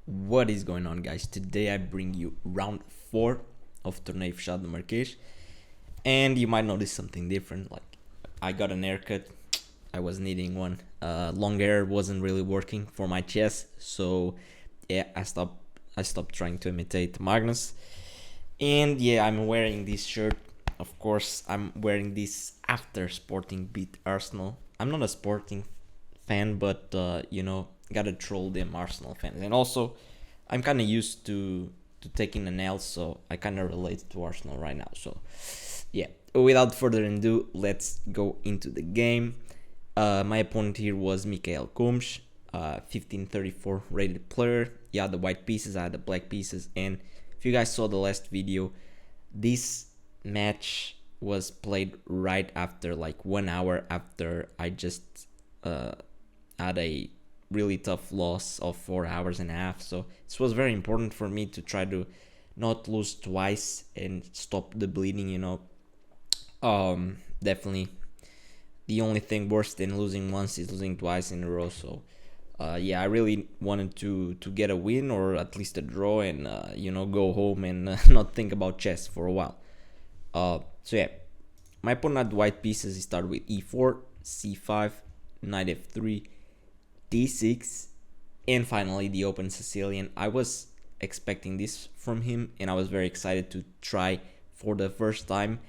What is going on, guys? Today I bring you round 4 of Torneio Fechado de Marquês, and you might notice something different. Like, I got an haircut. I was needing one. Long hair wasn't really working for my chest, so yeah, I stopped trying to imitate Magnus. And yeah, I'm wearing this shirt. Of course, I'm wearing this after Sporting beat Arsenal. I'm not a Sporting fan, but gotta troll them Arsenal fans. And also, I'm kind of used to taking an L, so I kind of relate to Arsenal right now. So yeah, without further ado, let's go into the game. My opponent here was Mikael Kumsch, 1534 rated player. Yeah, the white pieces, I had the black pieces, and if you guys saw the last video, this match was played right after, like 1 hour after I just had a really tough loss of 4 hours and a half. So this was very important for me to try to not lose twice and stop the bleeding. Definitely the only thing worse than losing once is losing twice in a row. So yeah, I really wanted to get a win or at least a draw and go home and not think about chess for a while. So yeah, my opponent had white pieces. He started with e4, c5, knight f3, d6, and finally the open Sicilian. I was expecting this from him, and I was very excited to try for the first time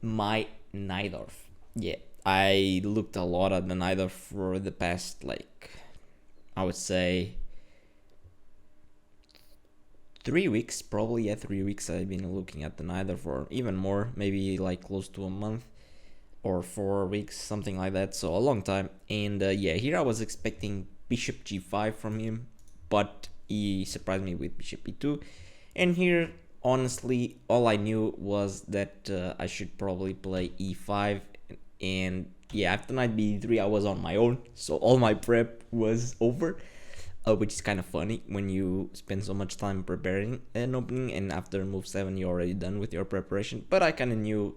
my Najdorf. Yeah, I looked a lot at the Najdorf for the past, like, I would say 3 weeks, probably. Yeah, 3 weeks I've been looking at the Najdorf, or even more, maybe like close to a month or 4 weeks, something like that. So a long time. And yeah, here I was expecting bishop g5 from him, but he surprised me with bishop e2. And here, honestly, all I knew was that I should probably play e5. And yeah, after knight b3, I was on my own, so all my prep was over. Which is kind of funny when you spend so much time preparing an opening, and after move 7 you're already done with your preparation. But I kind of knew,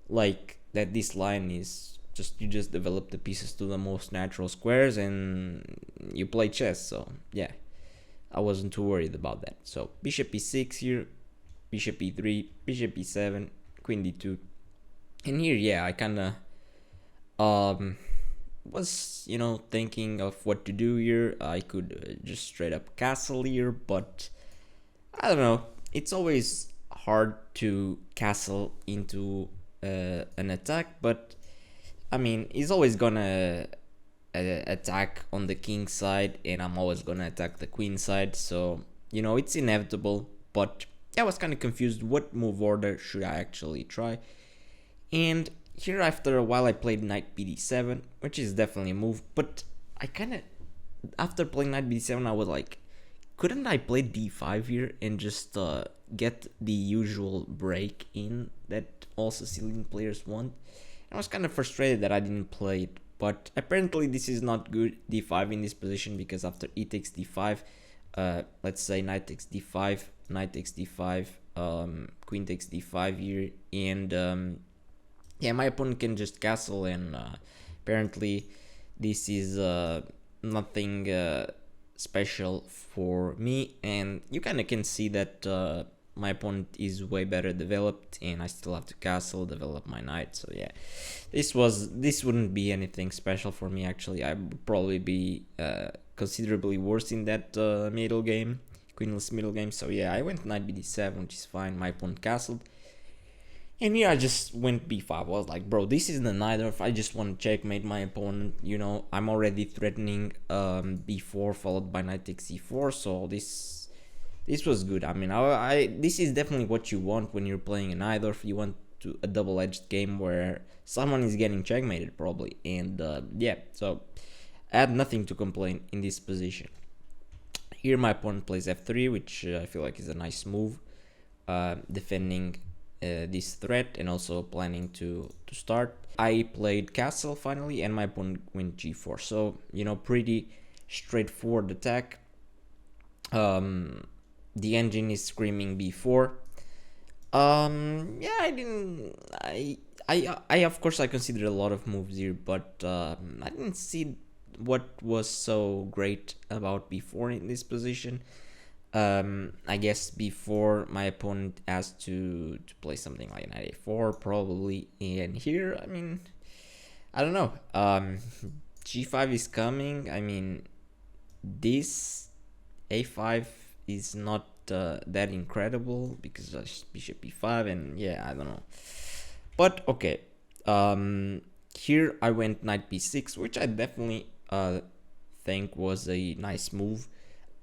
like, that this line is just, you just develop the pieces to the most natural squares and you play chess. So yeah, I wasn't too worried about that. So bishop e6 here, bishop e3, bishop e7, queen d2. And here, yeah, I kind of was thinking of what to do here. I could just straight up castle here, but I don't know, it's always hard to castle into an attack. But I mean, he's always gonna attack on the king side, and I'm always gonna attack the queen side, so it's inevitable. But I was kind of confused what move order should I actually try. And here, after a while, I played knight bd7, which is definitely a move. But I kind of, after playing knight bd7, I was like, couldn't I play d5 here and just get the usual break in that all Sicilian players want? And I was kind of frustrated that I didn't play it. But apparently this is not good, d5 in this position, because after e takes d5, let's say knight takes d5, knight takes d5, queen takes d5 here, and yeah, my opponent can just castle, and apparently this is nothing special for me. And you kind of can see that my opponent is way better developed, and I still have to castle, develop my knight. So yeah, this wouldn't be anything special for me. Actually, I would probably be considerably worse in that middle game, queenless middle game. So yeah, I went knight bd7, which is fine. My opponent castled. And here I just went b5. I was like, bro, this is the Najdorf. I just want to checkmate my opponent. I'm already threatening b4 followed by knight takes e4. So this was good. I mean, I this is definitely what you want when you're playing a Najdorf. You want a double-edged game where someone is getting checkmated probably. And yeah, so I had nothing to complain in this position. Here my opponent plays f3, which I feel like is a nice move, defending this threat and also planning to start. I played castle finally, and my opponent went g4. So pretty straightforward attack. The engine is screaming b4. Yeah, I of course I considered a lot of moves here, but I didn't see what was so great about b4 in this position. I guess before my opponent has to play something like knight a4 probably, and here, I mean, I don't know. G5 is coming. I mean, this a5 is not that incredible because bishop e5, and yeah, I don't know. But okay, here I went knight b6, which I definitely think was a nice move.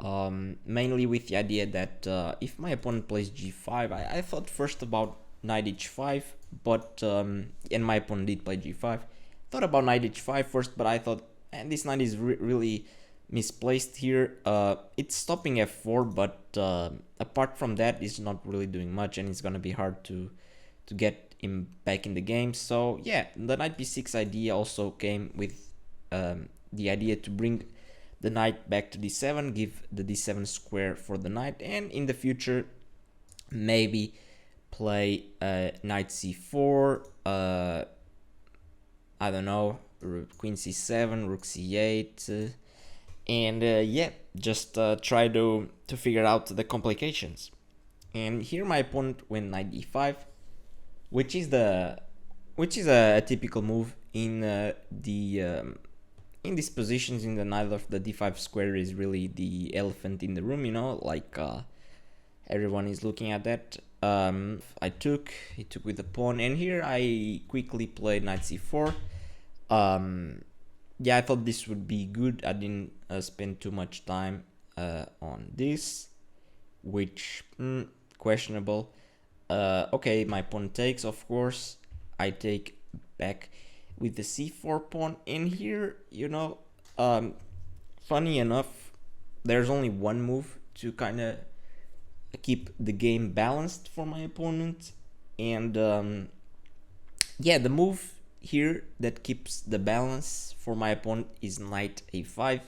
Mainly with the idea that if my opponent plays g5, I thought first about knight h5, but and my opponent did play g5. Thought about knight h5 first, but I thought, and this knight is really misplaced here. It's stopping f4, but apart from that, it's not really doing much, and it's gonna be hard to get him back in the game. So yeah, the knight b6 idea also came with the idea to bring the knight back to d7, give the d7 square for the knight, and in the future maybe play knight c4, I don't know, queen c7, rook c8, and yeah, just try to figure out the complications. And here my opponent went knight d5, which is a typical move in in these positions in the Najdorf. The d5 square is really the elephant in the room, you know, like everyone is looking at that. He took with the pawn, and here I quickly played knight c4. Yeah, I thought this would be good. I didn't spend too much time on this, which questionable. Okay, my pawn takes, of course. I take back with the c4 pawn, and here, you know, funny enough, there's only one move to kind of keep the game balanced for my opponent, and yeah, the move here that keeps the balance for my opponent is knight a5.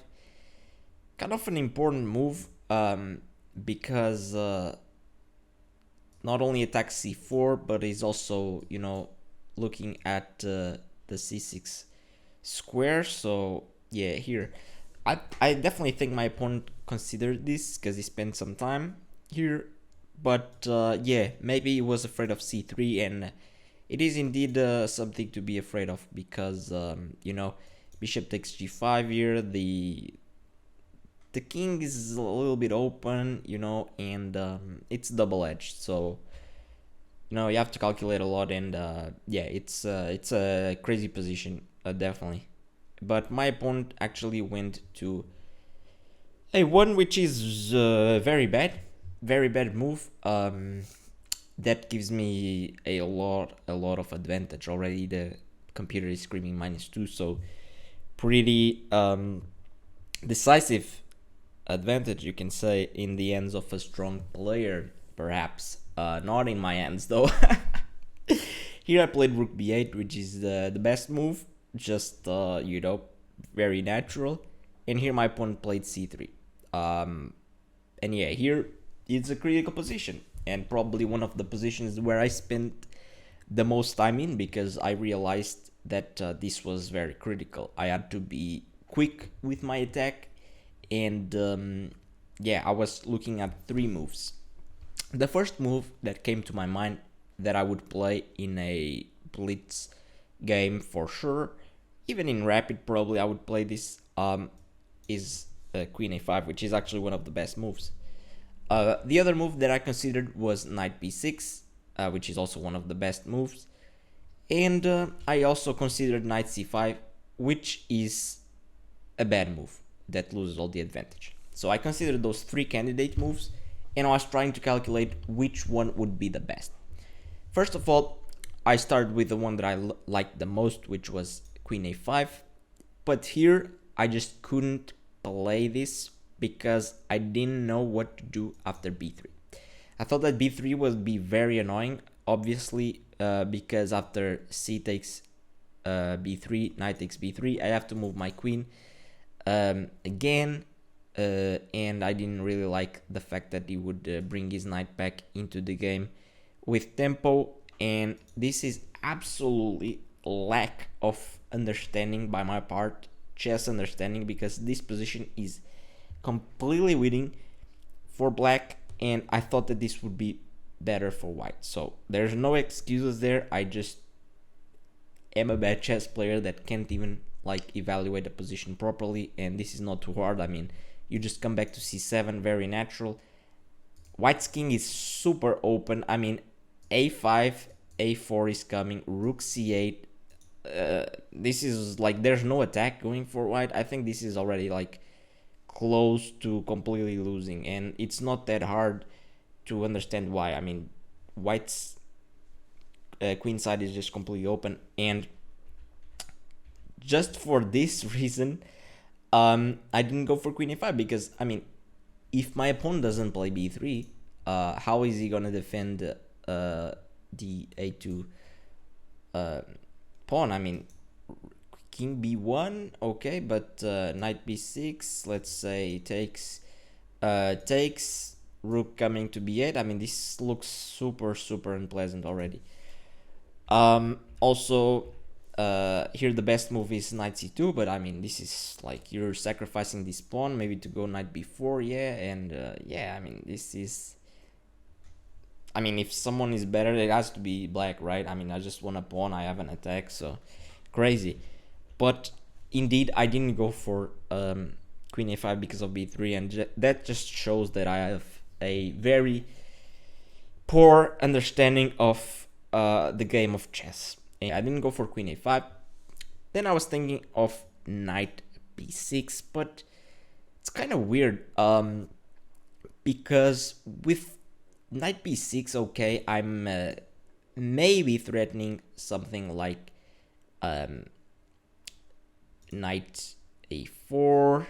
Kind of an important move, because not only attacks c4, but is also, you know, looking at the c6 square. So yeah, here I definitely think my opponent considered this because he spent some time here, but yeah, maybe he was afraid of c3, and it is indeed something to be afraid of, because you know, bishop takes g5 here, the king is a little bit open, you know, and it's double-edged, so you know, you have to calculate a lot, and yeah, it's a crazy position, definitely. But my opponent actually went to a1, which is very bad move. That gives me a lot of advantage already. The computer is screaming -2, so pretty decisive advantage, you can say, in the hands of a strong player, perhaps. Not in my hands though. Here I played rook b8, which is the best move, just you know, very natural. And here my opponent played c3. And yeah, here it's a critical position, and probably one of the positions where I spent the most time in, because I realized that this was very critical. I had to be quick with my attack, and yeah, I was looking at 3 moves. The first move that came to my mind that I would play in a blitz game for sure, even in rapid probably I would play this, is queen a5, which is actually one of the best moves. The other move that I considered was knight b6, which is also one of the best moves. And I also considered knight c5, which is a bad move that loses all the advantage. So I considered those 3 candidate moves, and I was trying to calculate which one would be the best. First of all, I started with the one that I liked the most, which was queen a5. But here I just couldn't play this because I didn't know what to do after b3. I thought that b3 would be very annoying, obviously, because after c takes b3, knight takes b3, I have to move my queen again, and I didn't really like the fact that he would bring his knight back into the game with tempo, and this is absolutely lack of understanding by my part, chess understanding, because this position is completely winning for black, and I thought that this would be better for white. So there's no excuses there. I just am a bad chess player that can't even like evaluate the position properly, and this is not too hard. I mean, you just come back to c7, very natural. White's king is super open. I mean, a5, a4 is coming, rook c8. This is like, there's no attack going for white. I think this is already like close to completely losing, and it's not that hard to understand why. I mean, white's queen side is just completely open, and just for this reason, I didn't go for queen a5, because I mean, if my opponent doesn't play b3, how is he gonna defend the a2 pawn? I mean, king b1, okay, but knight b6, let's say takes, rook coming to b8. I mean, this looks super unpleasant already. Also, here the best move is knight c2, but I mean, this is like, you're sacrificing this pawn maybe to go knight b4, yeah, and yeah, I mean, this is, I mean, if someone is better, it has to be black, right? I mean, I just want a pawn, I have an attack, so crazy. But indeed, I didn't go for queen a5 because of b3, and that just shows that I have a very poor understanding of the game of chess. And I didn't go for queen a5. Then I was thinking of knight b6, but it's kind of weird, because with knight b6, okay, I'm maybe threatening something like knight a4,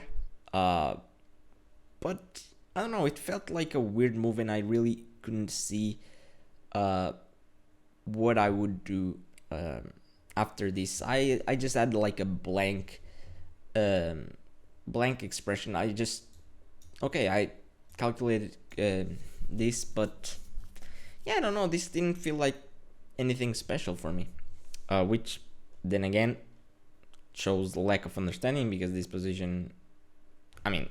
but I don't know, it felt like a weird move, and I really couldn't see what I would do after this. I just had like a blank expression. I just, okay, I calculated this, but yeah, I don't know, this didn't feel like anything special for me, which then again shows the lack of understanding, because this position, I mean,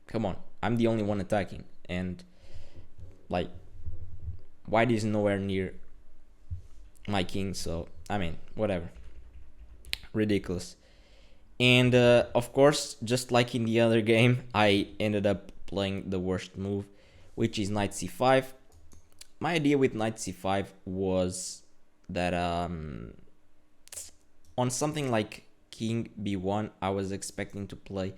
come on, I'm the only one attacking, and like, white is nowhere near my king, so I mean, whatever, ridiculous. And of course, just like in the other game, I ended up playing the worst move, which is knight c5. My idea with knight c5 was that on something like king b1, I was expecting to play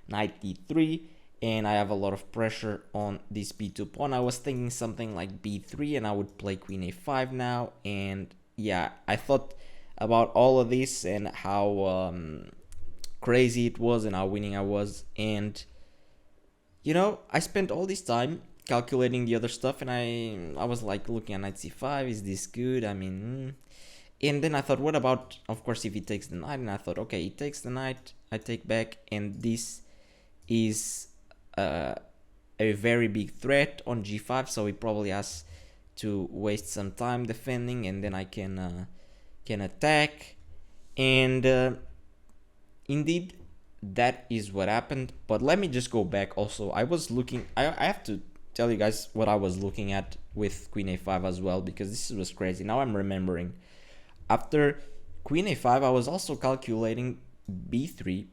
knight d3, and I have a lot of pressure on this b2 pawn. I was thinking something like b3, and I would play queen a5 now, and yeah, I thought about all of this and how crazy it was and how winning I was, and you know, I spent all this time calculating the other stuff, and I was like looking at knight c5, is this good? I mean, and then I thought, what about, of course, if he takes the knight? And I thought, okay, he takes the knight, I take back, and this is a very big threat on g5, so he probably has to waste some time defending, and then I can attack, and indeed that is what happened. But let me just go back. Also, I was looking, I have to tell you guys what I was looking at with queen a5 as well, because this was crazy. Now I'm remembering. After queen a5, I was also calculating b3,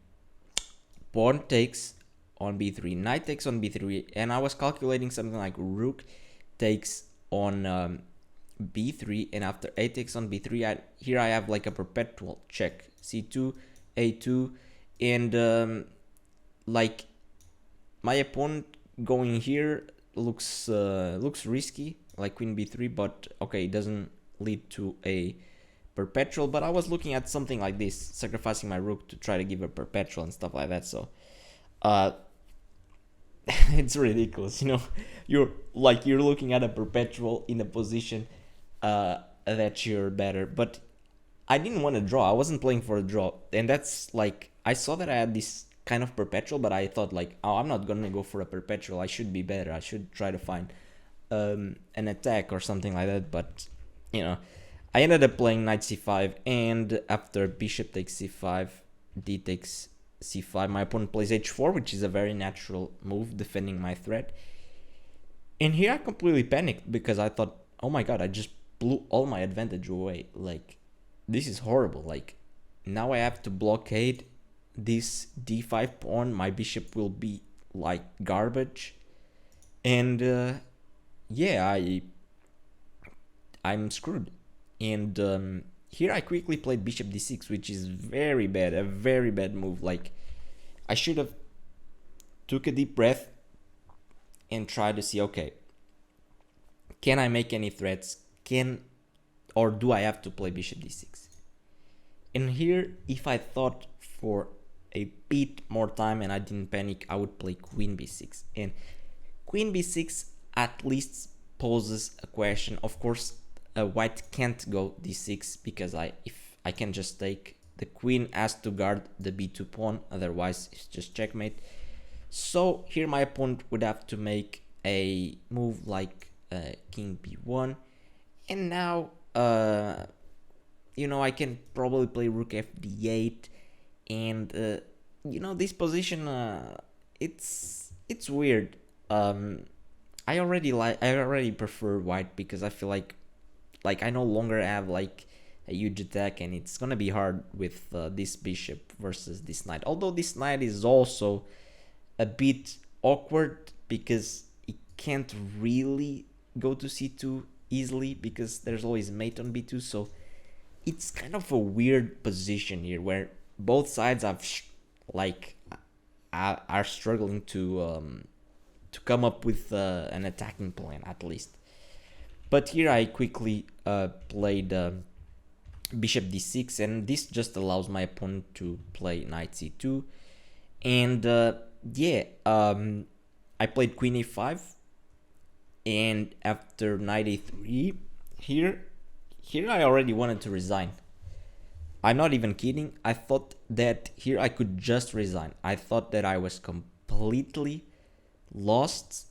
pawn takes on b3, knight takes on b3, and I was calculating something like rook takes on b3, and after a takes on b3, here I have like a perpetual check, c2, a2, and like my opponent going here looks risky, like queen b3, but okay, it doesn't lead to a perpetual. But I was looking at something like this, sacrificing my rook to try to give a perpetual and stuff like that. So it's ridiculous, you know. You're looking at a perpetual in a position that you're better, but I didn't want to draw. I wasn't playing for a draw, and that's like, I saw that I had this kind of perpetual, but I thought like, oh, I'm not gonna go for a perpetual. I should be better. I should try to find an attack or something like that. But you know, I ended up playing knight c5, and after bishop takes c5, d takes c5, my opponent plays h4, which is a very natural move defending my threat. And here I completely panicked because I thought, oh my god, I just blew all my advantage away. Like, this is horrible. Like, now I have to blockade this d5 pawn. My bishop will be like garbage. And yeah, I'm screwed. And here I quickly played bishop d6, which is very bad, a very bad move. Like, I should have took a deep breath and tried to see, okay, can I make any threats? Or do I have to play bishop d6? And here, if I thought for a bit more time and I didn't panic, I would play queen b6. And queen b6 at least poses a question. Of course, white can't go d6 because if I can just take, the queen has to guard the b2 pawn, otherwise it's just checkmate. So here my opponent would have to make a move like king b1, and now I can probably play rook fd8, and this position, it's weird. I already prefer white because I feel like I no longer have like a huge attack, and it's gonna be hard with this bishop versus this knight. Although this knight is also a bit awkward because it can't really go to c2 easily because there's always mate on b2. So it's kind of a weird position here where both sides have are struggling to come up with an attacking plan at least. But here I quickly played bishop d6, and this just allows my opponent to play knight c2. And I played queen a5, and after knight a3, here I already wanted to resign. I'm not even kidding. I thought that here I could just resign. I thought that I was completely lost.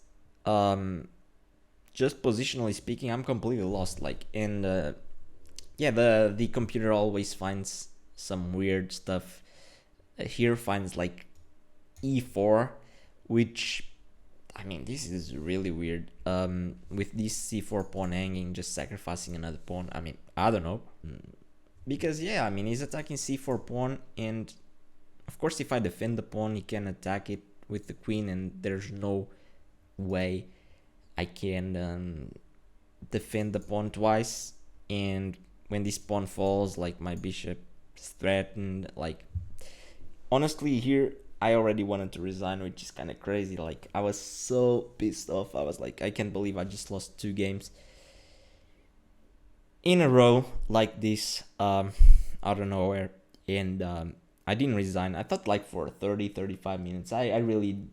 Just positionally speaking, I'm completely lost. Like, and the computer always finds some weird stuff. Here finds like e4, which, I mean, this is really weird. With this c4 pawn hanging, just sacrificing another pawn. I mean, I don't know, because he's attacking c4 pawn, and of course if I defend the pawn, he can attack it with the queen, and there's no way I can defend the pawn twice. And when this pawn falls, like, my bishop is threatened. Like, honestly, here I already wanted to resign, which is kind of crazy. Like, I was so pissed off. I was like, I can't believe I just lost 2 games in a row like this, out of nowhere. And I didn't resign. I thought like for 30-35 minutes I really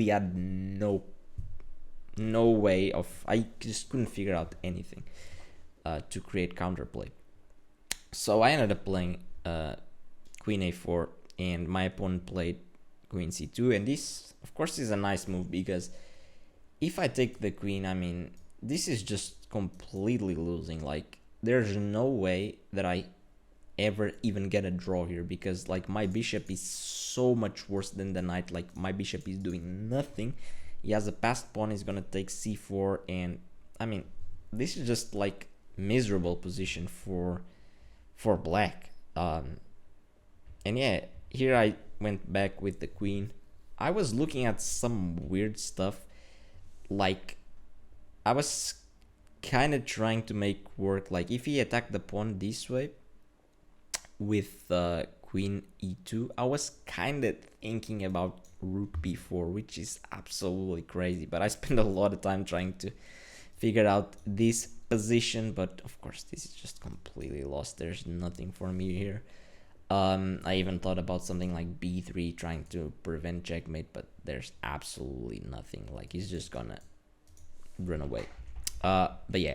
had no way of, I just couldn't figure out anything to create counterplay. So I ended up playing queen a4, and my opponent played queen c2. And this, of course, is a nice move because if I take the queen, I mean, this is just completely losing. Like, there's no way that I ever even get a draw here, because like my bishop is so much worse than the knight. Like, my bishop is doing nothing. He has a passed pawn, he's gonna take c4, and I mean, this is just like miserable position for black. And yeah, here I went back with the queen. I was looking at some weird stuff. Like, I was kind of trying to make work, like if he attacked the pawn this way with queen e2, I was kind of thinking about rook b4, which is absolutely crazy. But I spent a lot of time trying to figure out this position, but of course this is just completely lost. There's nothing for me here. I even thought about something like b3, trying to prevent checkmate, but there's absolutely nothing. Like, he's just gonna run away. But yeah,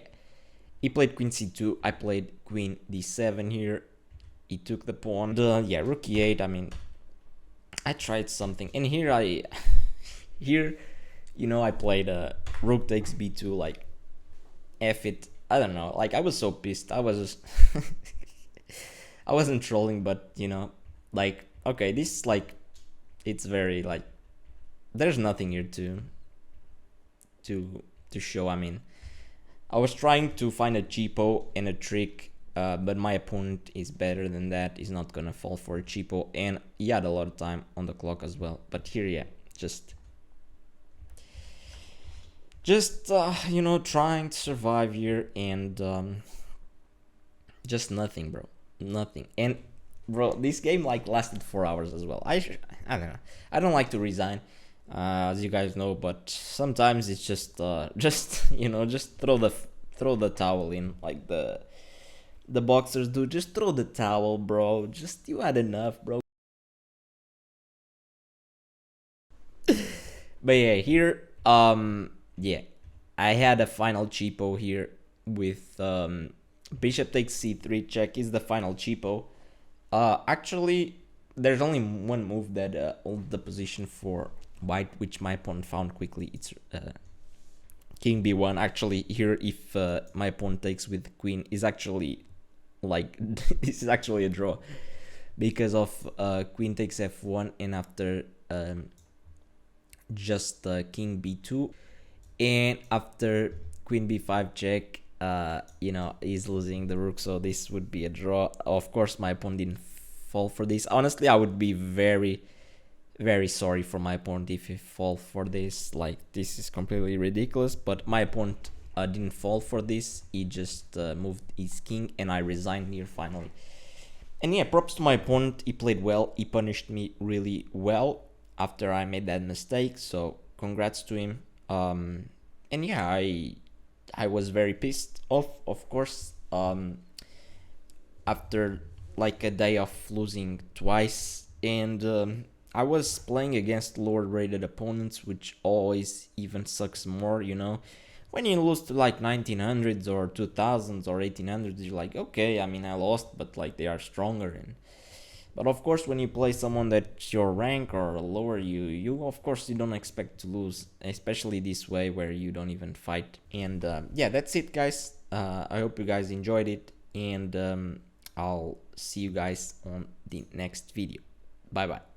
he played queen c2, I played queen d7 here. He took the pawn. Yeah, rook e8. I mean, I tried something, and here I played rook takes b2, like, F it. I don't know, like, I was so pissed. I was just I wasn't trolling, but like, okay, this, like, it's very, like, there's nothing here to show. I mean, I was trying to find a cheapo and a trick, but my opponent is better than that. He's not gonna fall for a cheapo, and he had a lot of time on the clock as well. But here, yeah, just you know, trying to survive here, and just nothing, bro, nothing. And bro, this game like lasted 4 hours as well. I don't know. I don't like to resign, as you guys know, but sometimes it's just you know, just throw the towel in, like the boxers do. Just throw the towel, bro. Just you had enough, bro. But yeah, here, yeah, I had a final cheapo here with bishop takes c3 check is the final cheapo. Actually, there's only one move that holds the position for white, which my opponent found quickly. It's king b1. Actually, here, if my opponent takes with queen, is actually like this is actually a draw because of queen takes f1, and after just king b2, and after queen b5 check, you know, he's losing the rook, so this would be a draw. Of course, my opponent didn't fall for this. Honestly, I would be very, very sorry for my opponent if he fall for this. Like, this is completely ridiculous, but my opponent didn't fall for this. He just moved his king, and I resigned here finally. And yeah, props to my opponent. He played well. He punished me really well after I made that mistake, so congrats to him. And yeah, I was very pissed off, of course, after like a day of losing twice, and I was playing against lower rated opponents, which always even sucks more, you know. When you lose to like 1900s or 2000s or 1800s, you're like, okay, I mean, I lost, but like they are stronger. And but of course, when you play someone that's your rank or lower, you of course you don't expect to lose, especially this way where you don't even fight. And yeah, that's it, guys. I hope you guys enjoyed it, and I'll see you guys on the next video. Bye bye.